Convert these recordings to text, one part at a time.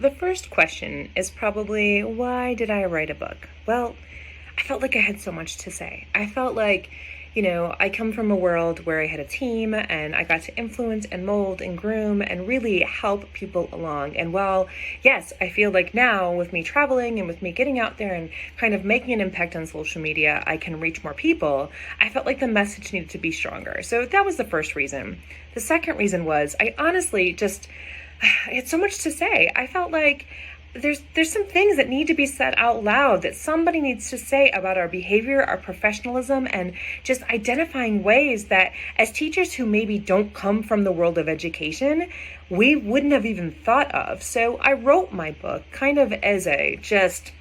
the first question is probably, why did I write a book? Well, I felt like I had so much to say. I felt like, I come from a world where I had a team and I got to influence and mold and groom and really help people along. And while, yes, I feel like now with me traveling and with me getting out there and kind of making an impact on social media, I can reach more people, I felt like the message needed to be stronger. So that was the first reason. The second reason was I honestly just, I had so much to say. I felt like there's some things that need to be said out loud, that somebody needs to say about our behavior, our professionalism, and just identifying ways that as teachers who maybe don't come from the world of education, we wouldn't have even thought of. So I wrote my book kind of as a just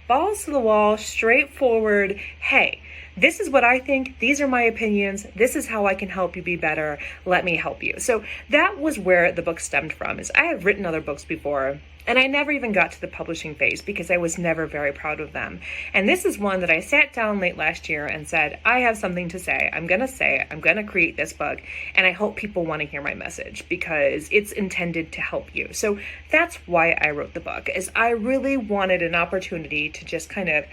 balls to the wall, straightforward, hey, this is what I think. These are my opinions. This is how I can help you be better. Let me help you. So that was where the book stemmed from. Is I have written other books before, and I never even got to the publishing phase because I was never very proud of them. And this is one that I sat down late last year and said, I have something to say. I'm going to say it. I'm going to create this book. And I hope people want to hear my message because it's intended to help you. So that's why I wrote the book, is I really wanted an opportunity to just kind of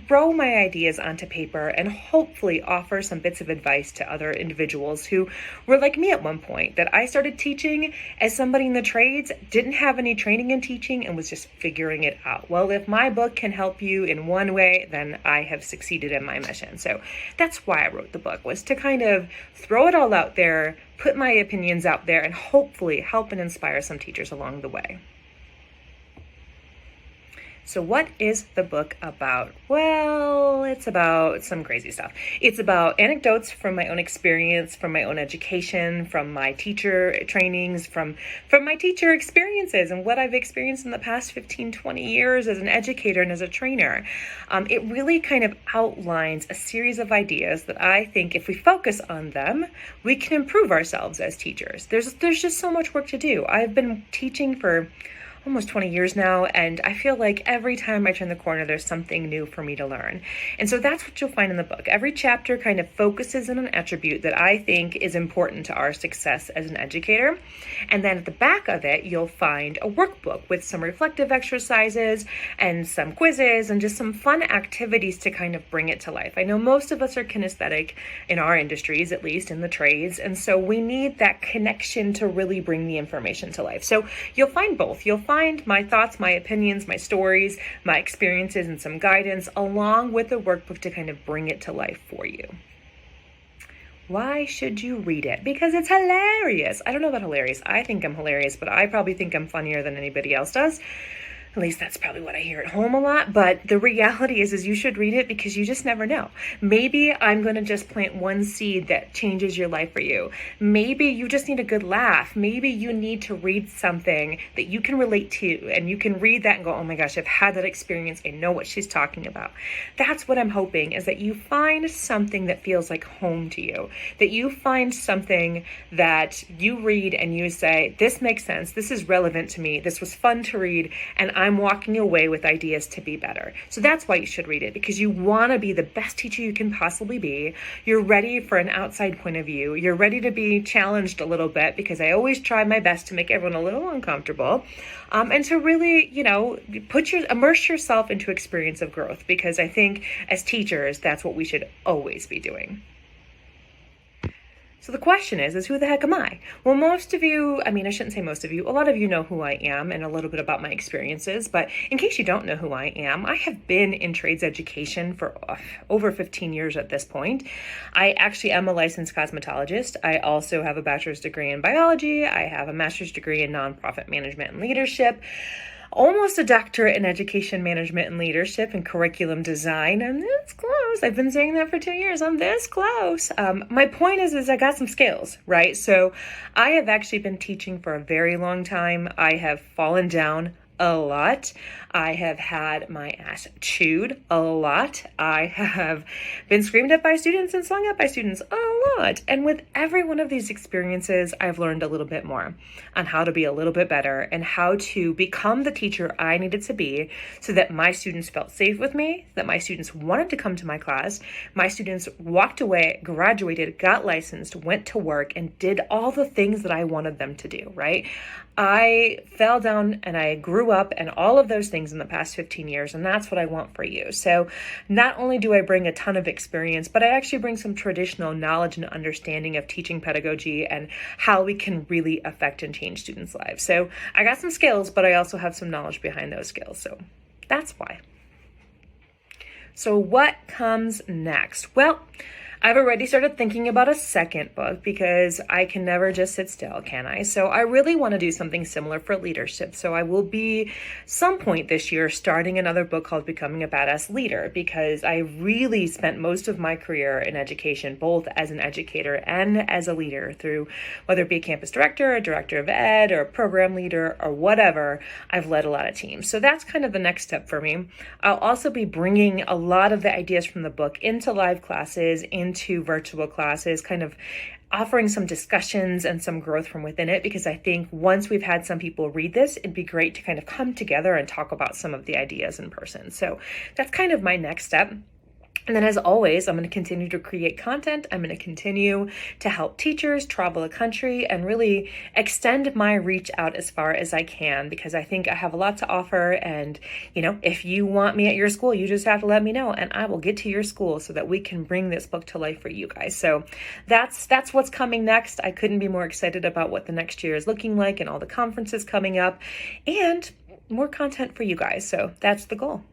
throw my ideas onto paper and hopefully offer some bits of advice to other individuals who were like me at one point, that I started teaching as somebody in the trades, didn't have any training in teaching and was just figuring it out. Well, if my book can help you in one way, then I have succeeded in my mission. So that's why I wrote the book, was to kind of throw it all out there, put my opinions out there, and hopefully help and inspire some teachers along the way. So what is the book about? Well, it's about some crazy stuff. It's about anecdotes from my own experience, from my own education, from my teacher trainings, from my teacher experiences and what I've experienced in the past 15, 20 years as an educator and as a trainer. It really kind of outlines a series of ideas that I think if we focus on them, we can improve ourselves as teachers. There's just so much work to do. I've been teaching for almost 20 years now, and I feel like every time I turn the corner, there's something new for me to learn. And so that's what you'll find in the book. Every chapter kind of focuses on an attribute that I think is important to our success as an educator. And then at the back of it, you'll find a workbook with some reflective exercises and some quizzes and just some fun activities to kind of bring it to life. I know most of us are kinesthetic in our industries, at least in the trades, and so we need that connection to really bring the information to life. So you'll find both. You'll find my thoughts, my opinions, my stories, my experiences, and some guidance, along with a workbook to kind of bring it to life for you. Why should you read it? Because it's hilarious. I don't know about hilarious. I think I'm hilarious, but I probably think I'm funnier than anybody else does. At least that's probably what I hear at home a lot. But the reality is you should read it because you just never know. Maybe I'm going to just plant one seed that changes your life for you. Maybe you just need a good laugh. Maybe you need to read something that you can relate to, and you can read that and go, oh my gosh, I've had that experience. I know what she's talking about. That's what I'm hoping, is that you find something that feels like home to you, that you find something that you read and you say, this makes sense. This is relevant to me. This was fun to read. And I'm walking away with ideas to be better. So that's why you should read it, because you want to be the best teacher you can possibly be. You're ready for an outside point of view. You're ready to be challenged a little bit, because I always try my best to make everyone a little uncomfortable. And to really, immerse yourself into experience of growth, because I think as teachers, that's what we should always be doing. So the question is who the heck am I? Well, most of you, I shouldn't say most of you, a lot of you know who I am and a little bit about my experiences, but in case you don't know who I am, I have been in trades education for over 15 years at this point. I actually am a licensed cosmetologist. I also have a bachelor's degree in biology. I have a master's degree in nonprofit management and leadership. Almost a doctorate in education management and leadership and curriculum design. I'm this close. I've been saying that for 2 years. I'm this close. My point is I got some skills, right? So I have actually been teaching for a very long time. I have fallen down a lot. I have had my ass chewed a lot. I have been screamed at by students and slung at by students a lot. And with every one of these experiences, I've learned a little bit more on how to be a little bit better and how to become the teacher I needed to be so that my students felt safe with me, that my students wanted to come to my class, my students walked away, graduated, got licensed, went to work, and did all the things that I wanted them to do, right? I fell down and I grew grew up and all of those things in the past 15 years, and that's what I want for you. So not only do I bring a ton of experience, but I actually bring some traditional knowledge and understanding of teaching pedagogy and how we can really affect and change students' lives. So I got some skills, but I also have some knowledge behind those skills. So that's why. So what comes next? Well, I've already started thinking about a second book because I can never just sit still, can I? So I really want to do something similar for leadership. So I will be some point this year starting another book called Becoming a Badass Leader, because I really spent most of my career in education, both as an educator and as a leader, through whether it be a campus director, a director of ed, or a program leader, or whatever. I've led a lot of teams. So that's kind of the next step for me. I'll also be bringing a lot of the ideas from the book into live classes, into virtual classes, kind of offering some discussions and some growth from within it, because I think once we've had some people read this, it'd be great to kind of come together and talk about some of the ideas in person. So that's kind of my next step. And then, as always, I'm going to continue to create content. I'm going to continue to help teachers travel the country and really extend my reach out as far as I can, because I think I have a lot to offer. And, if you want me at your school, you just have to let me know and I will get to your school so that we can bring this book to life for you guys. So that's what's coming next. I couldn't be more excited about what the next year is looking like and all the conferences coming up and more content for you guys. So that's the goal.